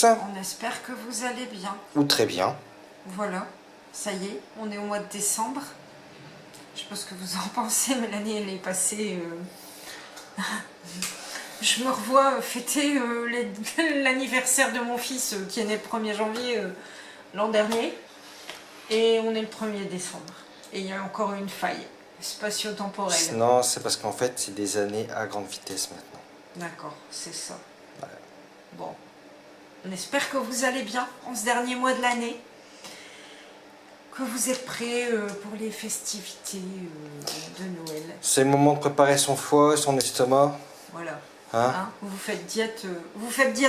tous. On espère que vous allez bien. Ou très bien. Voilà, ça y est, on est au mois de décembre. Je sais pas ce que vous en pensez, mais l'année elle est passée... Je me revois fêter l'anniversaire de mon fils qui est né le 1er janvier l'an dernier. Et on est le 1er décembre. Et il y a encore une faille spatio-temporelle. Non, c'est parce qu'en fait, c'est des années à grande vitesse maintenant. D'accord, c'est ça. Ouais. Bon. On espère que vous allez bien en ce dernier mois de l'année. Que vous êtes prêts pour les festivités de Noël. C'est le moment de préparer son foie, son estomac. Voilà. Hein? Vous faites diète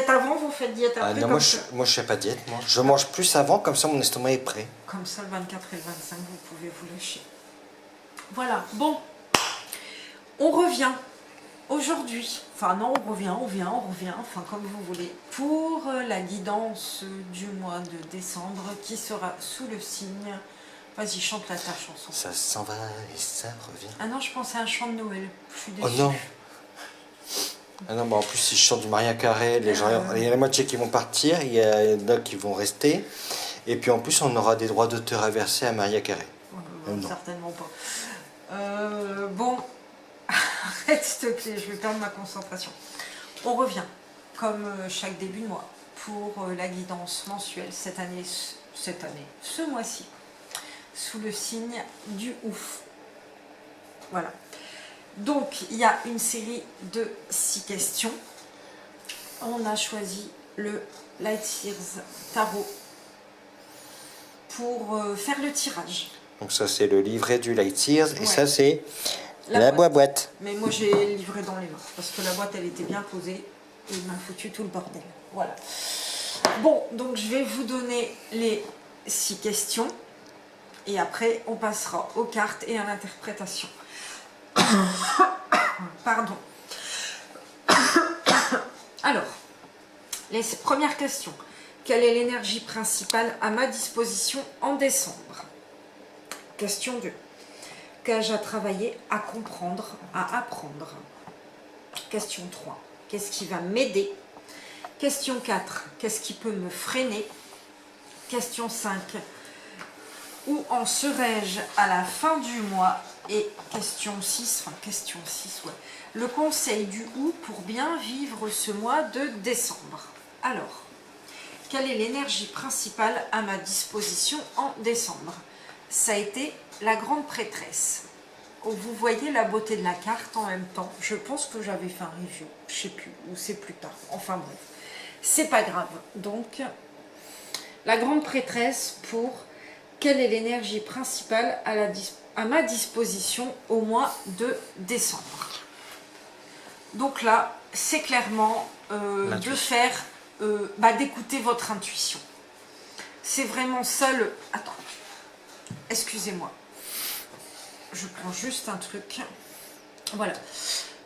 avant, vous faites diète après. Non, moi je fais pas diète. Moi. Je mange plus avant, comme ça mon estomac est prêt. Comme ça, le 24 et le 25, vous pouvez vous lâcher. Voilà. Bon. On revient aujourd'hui. Enfin non, on revient. Enfin comme vous voulez. Pour la guidance du mois de décembre qui sera sous le signe. Vas-y, chante ta chanson. Ça s'en va et ça revient. Ah non, je pensais à un chant de Noël. Je suis déçue. Oh non. Ah non, bah en plus si je chante du Maria Carré, il y a la moitié qui vont partir, il y a d'autres qui vont rester. Et puis en plus on aura des droits d'auteur à verser à Maria Carré. Certainement pas. Bon, arrête s'il te plaît, je vais perdre ma concentration. On revient, comme chaque début de mois, pour la guidance mensuelle cette année, ce mois-ci, sous le signe du ouf. Voilà. Donc, il y a une série de 6 questions. On a choisi le Light Years Tarot pour faire le tirage. Donc ça c'est le livret du Light Years et Ouais. ça c'est la boîte. Mais moi j'ai livré dans les mains parce que la boîte elle était bien posée et il m'a foutu tout le bordel. Voilà. Bon, donc je vais vous donner les 6 questions et après on passera aux cartes et à l'interprétation. Pardon. Alors, les premières questions. Quelle est l'énergie principale à ma disposition en décembre? Question 2. Qu'ai-je à travailler, à comprendre, à apprendre? Question 3. Qu'est-ce qui va m'aider? Question 4. Qu'est-ce qui peut me freiner? Question 5. Où en serai-je à la fin du mois? Et question 6, ouais. Le conseil du où pour bien vivre ce mois de décembre. Alors, quelle est l'énergie principale à ma disposition en décembre? Ça a été la grande prêtresse. Vous voyez la beauté de la carte en même temps. Je pense que j'avais fait un review, je sais plus, ou c'est plus tard. Enfin bref, c'est pas grave. Donc, la grande prêtresse pour quelle est l'énergie principale à ma disposition au mois de décembre. Donc là, c'est clairement de faire, d'écouter votre intuition. C'est vraiment ça le... Attends, excusez-moi. Je prends juste un truc. Voilà.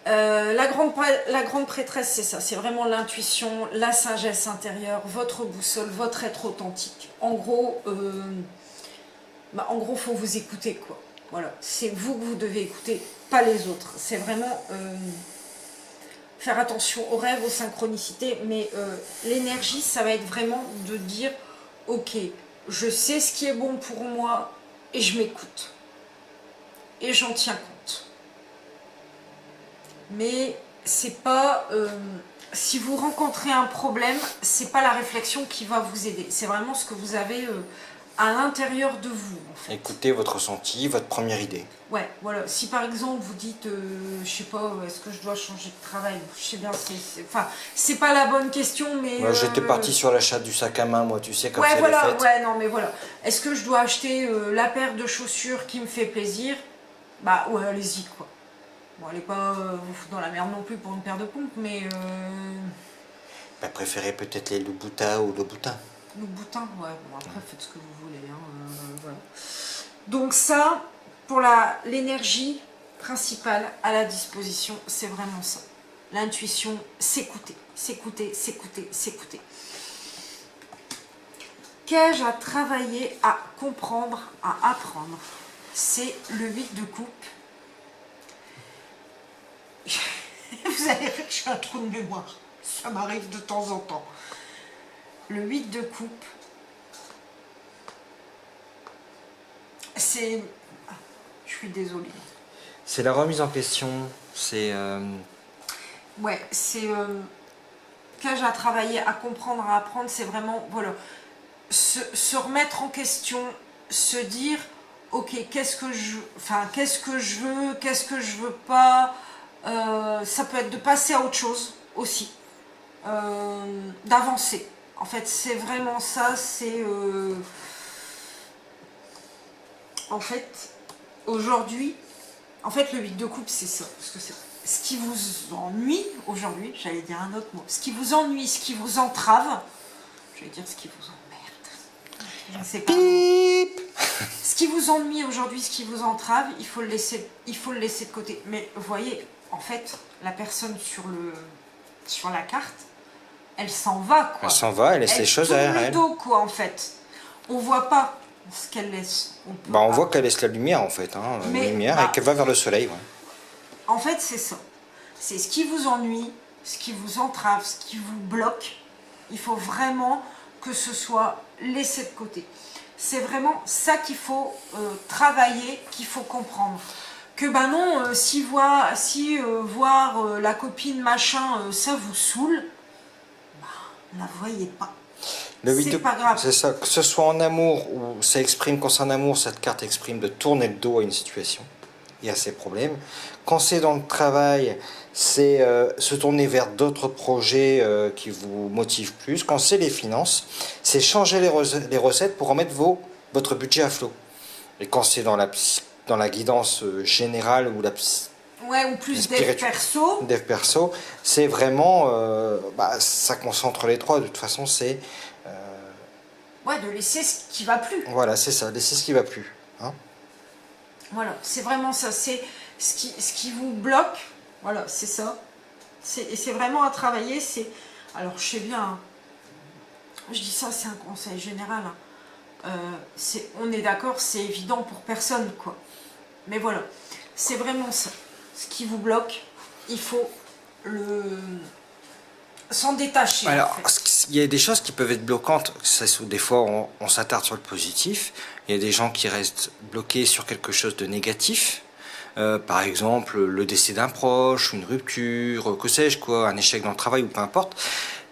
La grande prêtresse, c'est ça. C'est vraiment l'intuition, la sagesse intérieure, votre boussole, votre être authentique. En gros, faut vous écouter, quoi. Voilà. C'est vous que vous devez écouter, pas les autres. C'est vraiment faire attention aux rêves, aux synchronicités. Mais l'énergie, ça va être vraiment de dire, ok, je sais ce qui est bon pour moi et je m'écoute. Et j'en tiens compte. Mais c'est pas... si vous rencontrez un problème, c'est pas la réflexion qui va vous aider. C'est vraiment ce que vous avez à l'intérieur de vous. En fait. Écoutez votre ressenti, votre première idée. Ouais, voilà. Si par exemple vous dites, je sais pas, est-ce que je dois changer de travail? Je sais bien, c'est pas la bonne question, mais... Moi j'étais parti sur l'achat du sac à main, moi tu sais, comme ouais, c'est voilà, les fêtes. ouais, non, mais voilà. Est-ce que je dois acheter la paire de chaussures qui me fait plaisir? Bah ouais, allez-y, quoi. Bon, allez pas vous foutre dans la merde non plus pour une paire de pompes, mais... Préférez peut-être les Louboutin ou Louboutin. Louboutin, ouais, bon après faites ce que vous voulez, hein, voilà. Donc ça, pour l'énergie principale à la disposition, c'est vraiment ça. L'intuition, s'écouter, s'écouter, s'écouter, s'écouter. Qu'ai-je à travailler, à comprendre, à apprendre? C'est le 8 de coupe. Vous allez voir que je suis un trou de mémoire. Ça m'arrive de temps en temps. le 8 de coupe, c'est... Ah, je suis désolée. C'est la remise en question, c'est... Ouais, c'est cage à travailler, à comprendre, à apprendre, c'est vraiment, voilà, se remettre en question, se dire, ok, qu'est-ce que je veux, qu'est-ce que je veux pas, ça peut être de passer à autre chose aussi, d'avancer. En fait, c'est vraiment ça, c'est... en fait, aujourd'hui, en fait, le 8 de coupe, c'est ça. Parce que ce qui vous ennuie aujourd'hui, j'allais dire un autre mot, ce qui vous ennuie, ce qui vous entrave, j'allais dire ce qui vous emmerde. Je ne sais pas. Ce qui vous ennuie aujourd'hui, ce qui vous entrave, il faut le laisser de côté. Mais vous voyez, en fait, la personne sur la carte, elle s'en va, quoi. Elle s'en va, elle laisse les choses derrière elle. Elle tourne le dos, quoi, en fait. On voit pas ce qu'elle laisse. On voit qu'elle laisse la lumière, en fait, hein, la lumière, et qu'elle va vers le soleil. Ouais. En fait, c'est ça. C'est ce qui vous ennuie, ce qui vous entrave, ce qui vous bloque. Il faut vraiment que ce soit laissé de côté. C'est vraiment ça qu'il faut travailler, qu'il faut comprendre. Que ben non, si voir la copine machin, ça vous saoule, ben, la voyez pas. C'est pas grave. C'est ça, que ce soit en amour ou ça exprime, quand c'est en amour, cette carte exprime de tourner le dos à une situation et à ses problèmes. Quand c'est dans le travail, c'est se tourner vers d'autres projets qui vous motivent plus. Quand c'est les finances, c'est changer les recettes pour remettre votre budget à flot. Et quand c'est dans la guidance générale ou ou plus dev perso, c'est vraiment ça concentre les trois. De toute façon, c'est de laisser ce qui va plus. Voilà, c'est ça, laisser ce qui va plus. Hein. Voilà, c'est vraiment ça. C'est ce qui vous bloque. Voilà, c'est ça. Et c'est vraiment à travailler. Alors, je sais bien, hein, je dis ça, c'est un conseil général. Hein. On est d'accord, c'est évident pour personne, quoi. Mais voilà, c'est vraiment ça. Ce qui vous bloque, il faut s'en détacher. Alors, en fait. il y a des choses qui peuvent être bloquantes. Des fois, on s'attarde sur le positif. Il y a des gens qui restent bloqués sur quelque chose de négatif. Par exemple, le décès d'un proche, une rupture, que sais-je quoi, un échec dans le travail ou peu importe.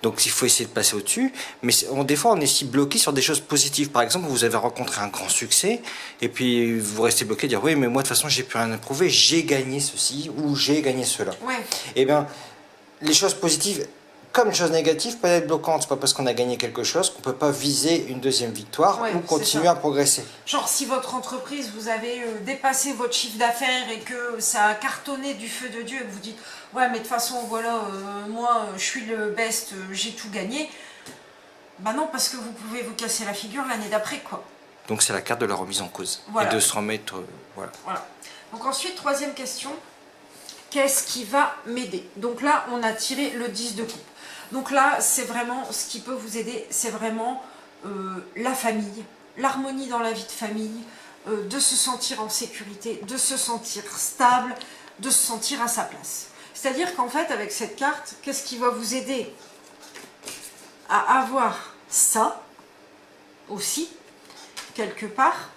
Donc il faut essayer de passer au-dessus. Mais des fois, on est si bloqué sur des choses positives. Par exemple, vous avez rencontré un grand succès et puis vous restez bloqué, dire oui, mais moi de toute façon, j'ai plus rien à prouver, j'ai gagné ceci ou j'ai gagné cela. Ouais. Eh bien, les choses positives, comme les choses négatives, peuvent être bloquantes. C'est pas parce qu'on a gagné quelque chose qu'on peut pas viser une deuxième victoire ou continuer à progresser. Genre, si votre entreprise, vous avez dépassé votre chiffre d'affaires et que ça a cartonné du feu de Dieu et que vous dites ouais, mais de toute façon, voilà, moi, je suis le best, j'ai tout gagné. Bah non, parce que vous pouvez vous casser la figure l'année d'après, quoi. Donc c'est la carte de la remise en cause. Voilà. Et de se remettre... voilà. Donc ensuite, troisième question. Qu'est-ce qui va m'aider? Donc là, on a tiré le 10 de coupe. Donc là, c'est vraiment, ce qui peut vous aider, c'est vraiment la famille, l'harmonie dans la vie de famille, de se sentir en sécurité, de se sentir stable, de se sentir à sa place. C'est-à-dire qu'en fait, avec cette carte, qu'est-ce qui va vous aider à avoir ça aussi, quelque part,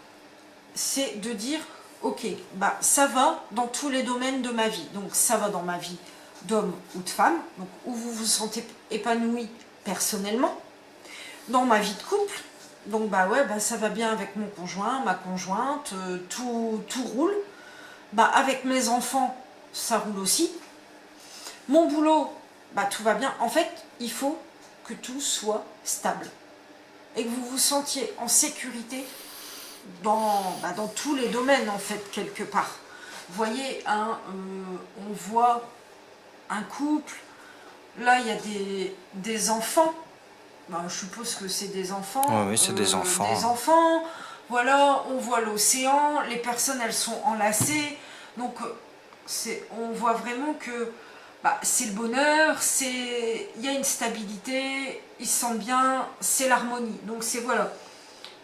c'est de dire, ok, bah ça va dans tous les domaines de ma vie. Donc ça va dans ma vie d'homme ou de femme, donc où vous vous sentez épanoui personnellement, dans ma vie de couple, donc bah ouais, bah ça va bien avec mon conjoint, ma conjointe, tout roule, bah avec mes enfants, ça roule aussi, mon boulot, bah tout va bien. En fait, il faut que tout soit stable et que vous vous sentiez en sécurité dans tous les domaines, en fait, quelque part. Vous voyez, on voit un couple, là il y a des enfants, ben, je suppose que c'est des enfants. Oui, c'est des enfants. Des enfants, voilà, on voit l'océan, les personnes elles sont enlacées, donc on voit vraiment que c'est le bonheur, il y a une stabilité, ils se sentent bien, c'est l'harmonie. Donc c'est voilà,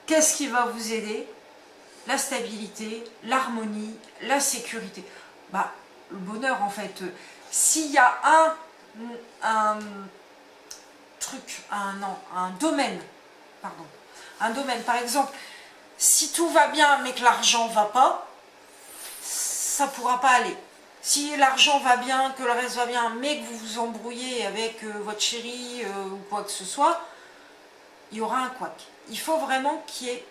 qu'est-ce qui va vous aider? La stabilité, l'harmonie, la sécurité. Le bonheur en fait. S'il y a un truc, un domaine, pardon, un domaine. Par exemple, si tout va bien mais que l'argent va pas, ça pourra pas aller. Si l'argent va bien, que le reste va bien, mais que vous vous embrouillez avec votre chéri ou quoi que ce soit, il y aura un couac. Il faut vraiment qu'il y ait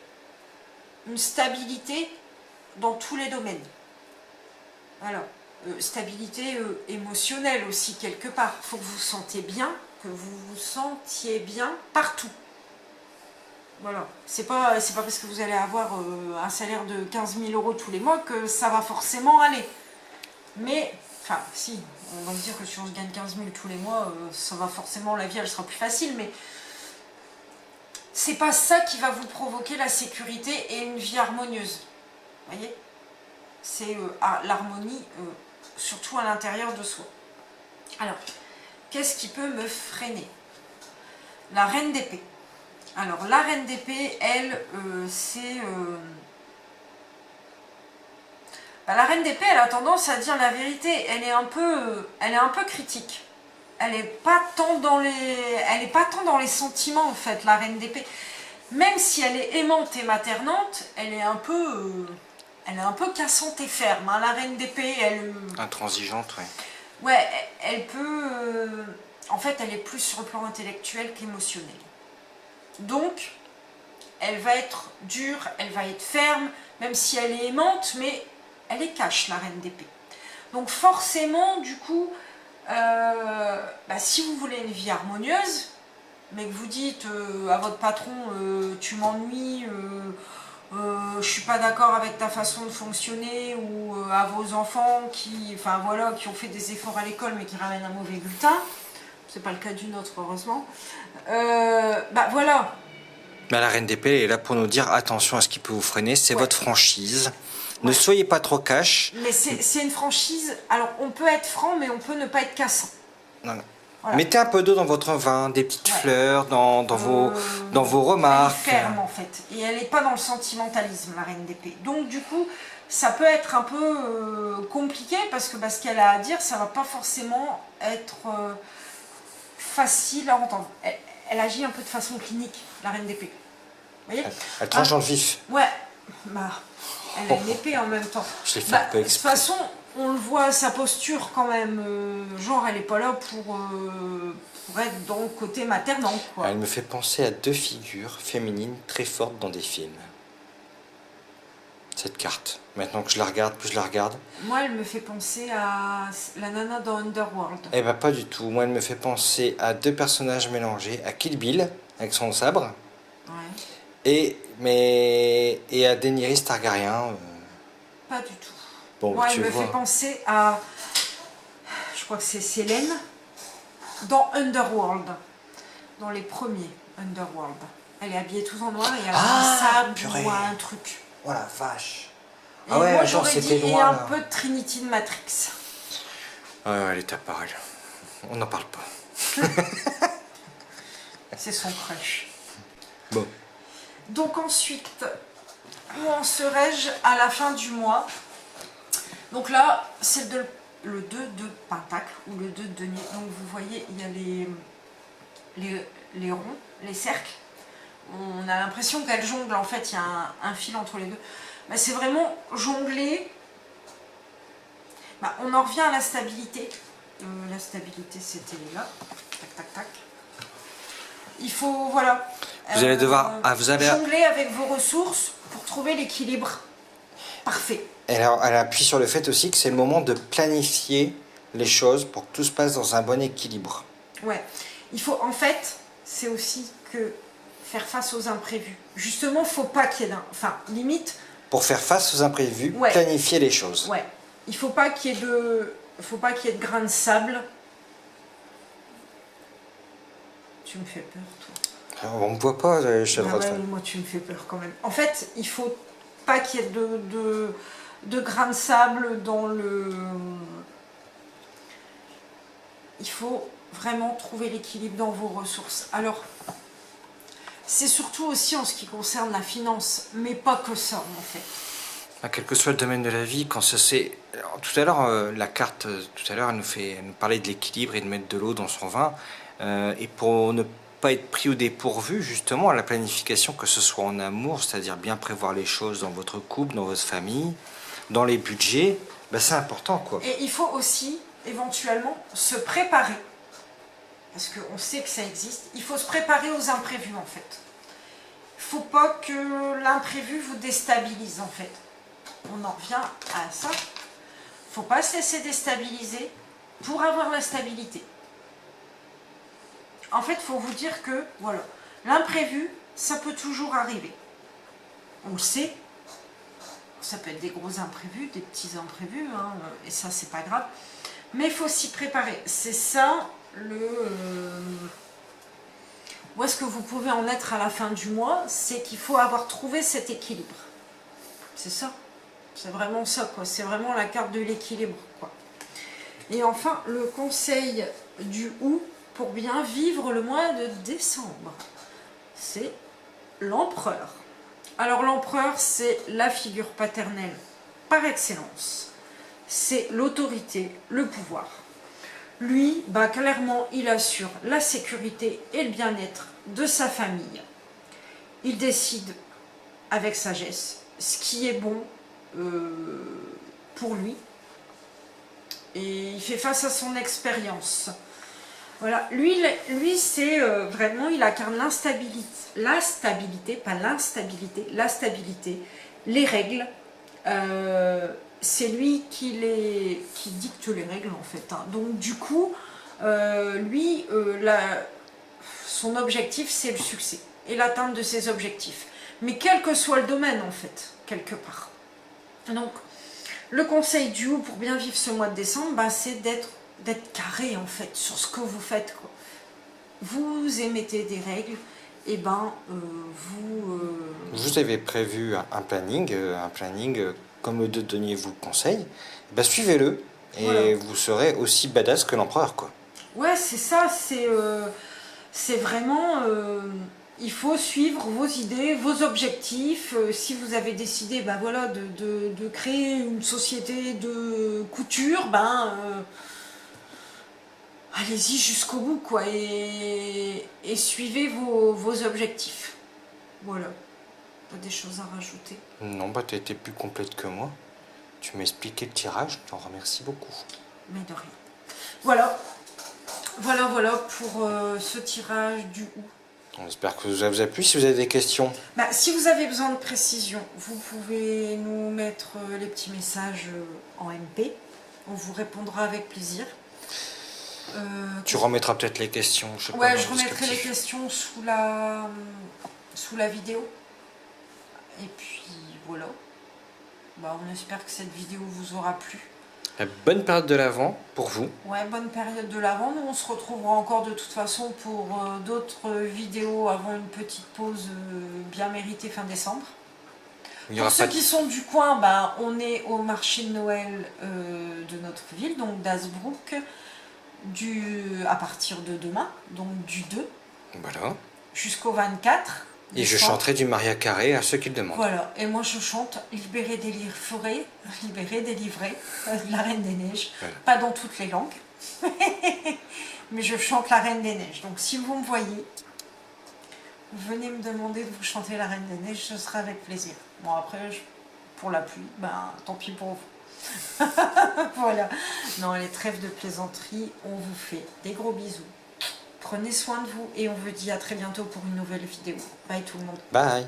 une stabilité dans tous les domaines. Alors, stabilité émotionnelle aussi quelque part. Il faut que vous vous sentiez bien, que vous vous sentiez bien partout. Voilà. C'est pas parce que vous allez avoir un salaire de 15 000 € tous les mois que ça va forcément aller. Mais, enfin, si, on va me dire que si on se gagne 15 000 tous les mois, ça va forcément, la vie elle sera plus facile, mais c'est pas ça qui va vous provoquer la sécurité et une vie harmonieuse. Vous voyez? C'est l'harmonie, surtout à l'intérieur de soi. Alors, qu'est-ce qui peut me freiner? La reine d'épée. Alors, la reine d'épée, elle, c'est... la reine d'épée, elle a tendance à dire la vérité. Elle est un peu critique. Elle n'est pas tant dans les sentiments, en fait, la reine d'épée. Même si elle est aimante et maternante, elle est un peu cassante et ferme. Hein. La reine d'épée, elle... Intransigeante, oui. Ouais, elle peut... en fait, elle est plus sur le plan intellectuel qu'émotionnel. Donc, elle va être dure, elle va être ferme, même si elle est aimante, mais elle est cash, la reine d'épée. Donc forcément, du coup, si vous voulez une vie harmonieuse, mais que vous dites à votre patron, tu m'ennuies, je suis pas d'accord avec ta façon de fonctionner, ou à vos enfants qui ont fait des efforts à l'école mais qui ramènent un mauvais bulletin, c'est pas le cas du nôtre heureusement, voilà. Mais la reine d'épée est là pour nous dire attention à ce qui peut vous freiner, c'est votre franchise. Ne soyez pas trop cash. Mais c'est une franchise, alors on peut être franc mais on peut ne pas être cassant. Non. Voilà. Mettez un peu d'eau dans votre vin, des petites fleurs, dans vos remarques. Elle est ferme en fait, et elle n'est pas dans le sentimentalisme, la reine d'épée. Donc du coup, ça peut être un peu compliqué, parce que ce qu'elle a à dire, ça va pas forcément être facile à entendre. Elle agit un peu de façon clinique, la reine d'épée. Vous voyez ? Elle tranche dans le vif. Ouais, elle a une épée en même temps. Je l'ai fait un peu exprès. De toute façon, on le voit, sa posture quand même, genre elle n'est pas là pour être dans le côté maternant, quoi. Elle me fait penser à deux figures féminines très fortes dans des films. Cette carte. Maintenant que je la regarde, plus je la regarde. Moi, elle me fait penser à la nana dans Underworld. Eh ben pas du tout. Moi, elle me fait penser à deux personnages mélangés, à Kill Bill, avec son sabre. Ouais. Et à Daenerys Targaryen. Pas du tout. Bon, moi, elle me fait penser à... Je crois que c'est Célène, dans Underworld. Dans les premiers Underworld. Elle est habillée tout en noir et elle a un sabre ou un truc. Oh la vache. Et moi, j'aurais dit, et un peu de Trinity de Matrix. Ouais, elle est à part, elle. On n'en parle pas. C'est son crush. Bon. Donc ensuite, où en serais-je à la fin du mois? Donc là, c'est le 2 de Pentacle, ou le 2 de denier. Donc vous voyez, il y a les ronds, les cercles. On a l'impression qu'elle jongle, en fait, il y a un fil entre les deux. C'est vraiment jongler. On en revient à la stabilité. La stabilité, c'était là. Tac, tac, tac. Il faut, voilà. Vous allez devoir... jongler avec vos ressources pour trouver l'équilibre parfait. Elle appuie sur le fait aussi que c'est le moment de planifier les choses pour que tout se passe dans un bon équilibre. Ouais. Il faut, en fait, c'est aussi que faire face aux imprévus. Justement, faut pas qu'il y ait limite... Pour faire face aux imprévus, planifier les choses. Ouais. Il faut pas qu'il y ait de grains de sable. Tu me fais peur, toi. On ne me voit pas, je suis à droite. Moi, tu me fais peur quand même. En fait, il faut pas qu'il y ait de grains de sable dans le... Il faut vraiment trouver l'équilibre dans vos ressources. Alors, c'est surtout aussi en ce qui concerne la finance, mais pas que ça, en fait. Quel que soit le domaine de la vie, quand ça c'est... Tout à l'heure, la carte, tout à l'heure, elle nous parlait de l'équilibre et de mettre de l'eau dans son vin. Et pour ne pas être pris au dépourvu, justement, à la planification, que ce soit en amour, c'est-à-dire bien prévoir les choses dans votre couple, dans votre famille, dans les budgets, ben c'est important, quoi. Et il faut aussi, éventuellement, se préparer. Parce qu'on sait que ça existe. Il faut se préparer aux imprévus, en fait. Il ne faut pas que l'imprévu vous déstabilise, en fait. On en revient à ça. Il ne faut pas se laisser déstabiliser pour avoir la stabilité. En fait, il faut vous dire que, voilà, l'imprévu, ça peut toujours arriver. On le sait. Ça peut être des gros imprévus, des petits imprévus, hein, et ça, c'est pas grave. Mais il faut s'y préparer. C'est ça, où est-ce que vous pouvez en être à la fin du mois, c'est qu'il faut avoir trouvé cet équilibre. C'est ça. C'est vraiment ça, quoi. C'est vraiment la carte de l'équilibre, quoi. Et enfin, le conseil du ou pour bien vivre le mois de décembre, c'est l'empereur. Alors l'empereur, c'est la figure paternelle par excellence. C'est l'autorité, le pouvoir. Lui, bah, clairement, il assure la sécurité et le bien-être de sa famille. Il décide avec sagesse ce qui est bon pour lui. Et il fait face à son expérience. Voilà, lui c'est vraiment, il incarne l'instabilité, la stabilité, pas l'instabilité, la stabilité, les règles. C'est lui qui dicte les règles, en fait. Hein. Donc du coup, son objectif, c'est le succès et l'atteinte de ses objectifs. Mais quel que soit le domaine, en fait, quelque part. Donc, le conseil du ou pour bien vivre ce mois de décembre, bah, c'est d'être carré, en fait, sur ce que vous faites, quoi. Vous émettez des règles, et ben, Vous avez prévu un planning, comme le Denier vous le conseille, ben suivez-le, et voilà. Vous serez aussi badass que l'empereur, quoi. Ouais, c'est ça, c'est vraiment... il faut suivre vos idées, vos objectifs. Si vous avez décidé ben voilà, de créer une société de couture, allez-y jusqu'au bout, quoi, et suivez vos objectifs. Voilà. Pas des choses à rajouter? Non, bah tu étais plus complète que moi. Tu m'as expliqué le tirage, je t'en remercie beaucoup. Mais de rien. Voilà. Voilà pour ce tirage du ou. On espère que ça vous a plu. Si vous avez des questions, si vous avez besoin de précision, vous pouvez nous mettre les petits messages en MP. On vous répondra avec plaisir. Tu remettras peut-être les questions. Je remettrai les questions sous la vidéo. Et puis voilà. On espère que cette vidéo vous aura plu. Bonne période de l'Avent pour vous. Ouais, bonne période de l'Avent. Nous, on se retrouvera encore de toute façon pour d'autres vidéos avant une petite pause bien méritée fin décembre. Pour ceux qui sont du coin, on est au marché de Noël de notre ville, donc d'Hazebrouck, à partir de demain, donc du 2 jusqu'au 24. Et je chanterai du Maria Carré à ceux qui le demandent. Voilà, et moi je chante Libéré, délivré, la Reine des Neiges. Voilà. Pas dans toutes les langues, mais je chante la Reine des Neiges. Donc si vous me voyez, venez me demander de vous chanter la Reine des Neiges, ce sera avec plaisir. Bon après, pour la pluie, tant pis pour vous. Voilà. Non, les trêves de plaisanterie, on vous fait des gros bisous. Prenez soin de vous et on vous dit à très bientôt pour une nouvelle vidéo. Bye tout le monde. Bye.